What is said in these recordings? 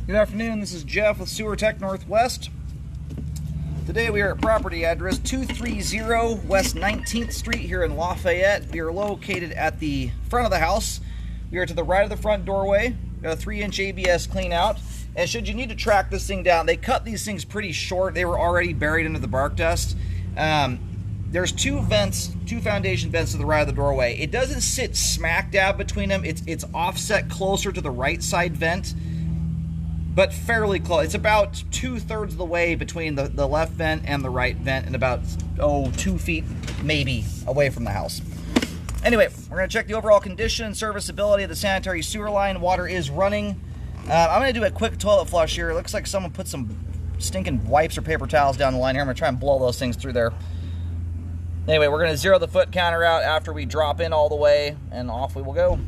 Good afternoon, this is Jeff with Sewer Tech Northwest. Today we are at property address 230 West 19th Street here in Lafayette. We are located at the front of the house. We are to the right of the front doorway. We've got a 3-inch ABS clean out. And should you need to track this thing down, they cut these things pretty short. They were already buried into the bark dust. There's two vents, two foundation vents to the right of the doorway. It doesn't sit smack dab between them. It's offset closer to the right side vent, but fairly close. It's about 2/3 of the way between the left vent and the right vent, and about 2 feet maybe away from the house. Anyway, we're going to check the overall condition and serviceability of the sanitary sewer line. Water is running. I'm going to do a quick toilet flush here. It looks like someone put some stinking wipes or paper towels down the line here. I'm going to try and blow those things through there. Anyway, we're going to zero the foot counter out after we drop in all the way, and off we will go.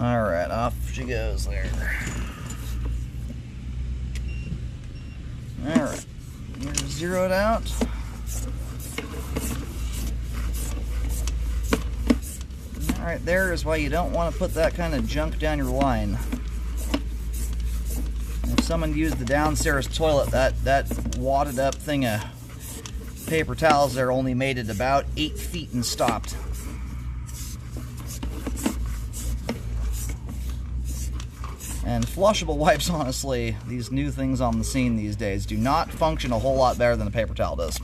All right, off she goes there. All right, we're zeroed out. All right, there is why you don't want to put that kind of junk down your line. If someone used the downstairs toilet, that wadded up thing of paper towels there only made it about 8 feet and stopped. And flushable wipes, honestly, these new things on the scene these days do not function a whole lot better than a paper towel does.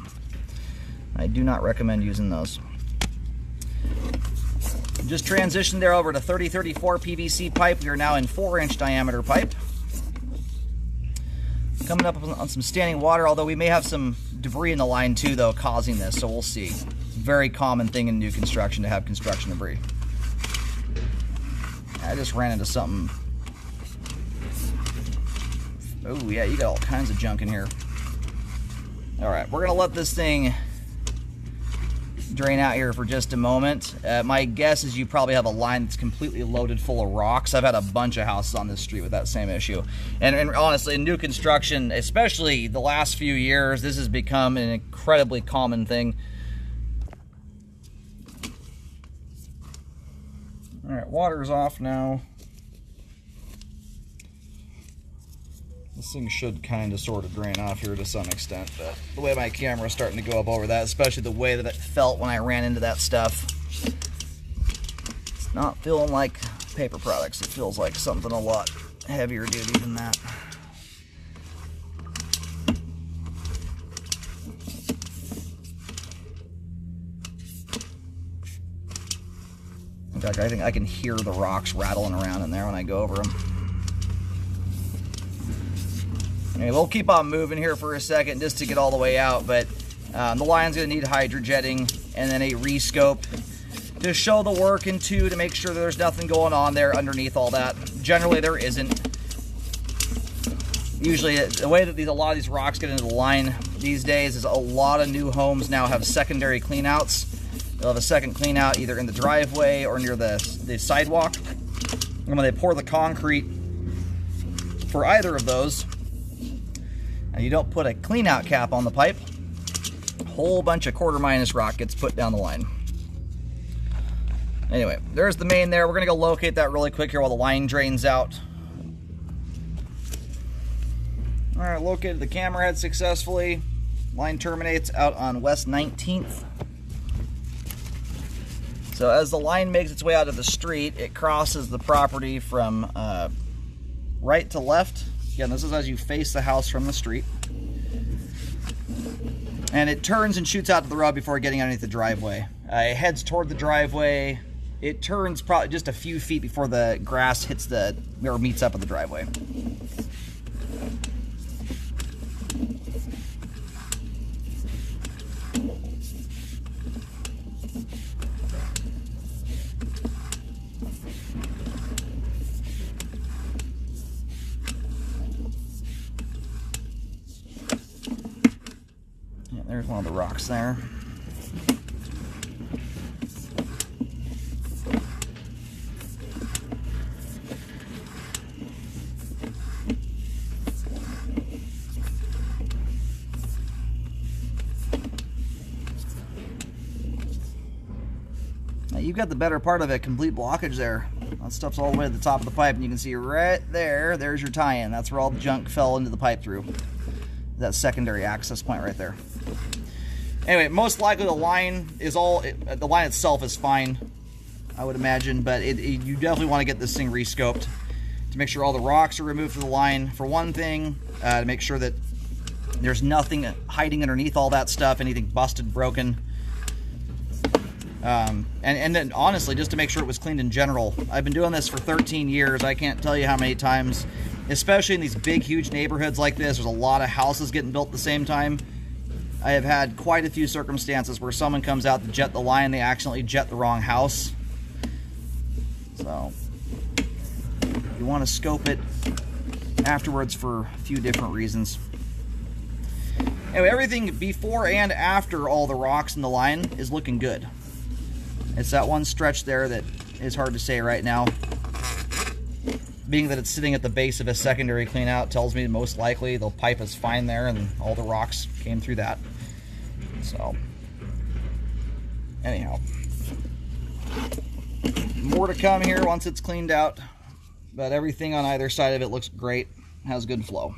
I do not recommend using those. Just transitioned there over to 3034 PVC pipe. We are now in 4-inch diameter pipe. Coming up on some standing water, although we may have some debris in the line too, though, causing this, so we'll see. Very common thing in new construction to have construction debris. I just ran into something. Oh yeah, you got all kinds of junk in here. Alright, we're gonna let this thing drain out here for just a moment. My guess is you probably have a line that's completely loaded full of rocks. I've had a bunch of houses on this street with that same issue. And honestly, in new construction, especially the last few years, this has become an incredibly common thing. Alright, water's off now. This thing should kind of sort of drain off here to some extent, but the way my camera is starting to go up over that, especially the way that it felt when I ran into that stuff, it's not feeling like paper products. It feels like something a lot heavier duty than that. In fact, I think I can hear the rocks rattling around in there when I go over them. Okay, we'll keep on moving here for a second just to get all the way out, but the line's going to need hydrojetting and then a rescope to show the work, and two, to make sure that there's nothing going on there underneath all that. Generally, there isn't. Usually, the way that a lot of these rocks get into the line these days is a lot of new homes now have secondary cleanouts. They'll have a second cleanout either in the driveway or near the sidewalk. And when they pour the concrete for either of those, and you don't put a clean out cap on the pipe, a whole bunch of quarter minus rock gets put down the line. Anyway, there's the main there. We're gonna go locate that really quick here while the line drains out. All right, located the camera head successfully. Line terminates out on West 19th. So as the line makes its way out of the street, it crosses the property from right to left. Again, this is as you face the house from the street. And it turns and shoots out to the road before getting underneath the driveway. It heads toward the driveway. It turns probably just a few feet before the grass hits or meets up with the driveway. There's one of the rocks there. Now you've got the better part of a complete blockage there. That stuff's all the way to the top of the pipe, and you can see right there, there's your tie-in. That's where all the junk fell into the pipe through. That secondary access point right there. Anyway, most likely the line is the line itself is fine, I would imagine, but you definitely want to get this thing rescoped to make sure all the rocks are removed from the line, for one thing, to make sure that there's nothing hiding underneath all that stuff, anything busted, broken. And then honestly, just to make sure it was cleaned in general. I've been doing this for 13 years. I can't tell you how many times, especially in these big, huge neighborhoods like this, there's a lot of houses getting built at the same time. I have had quite a few circumstances where someone comes out to jet the line, they accidentally jet the wrong house. So, you want to scope it afterwards for a few different reasons. Anyway, everything before and after all the rocks in the line is looking good. It's that one stretch there that is hard to say right now. Being that it's sitting at the base of a secondary clean out tells me most likely the pipe is fine there and all the rocks came through that. So, anyhow, more to come here once it's cleaned out, but everything on either side of it looks great, has good flow.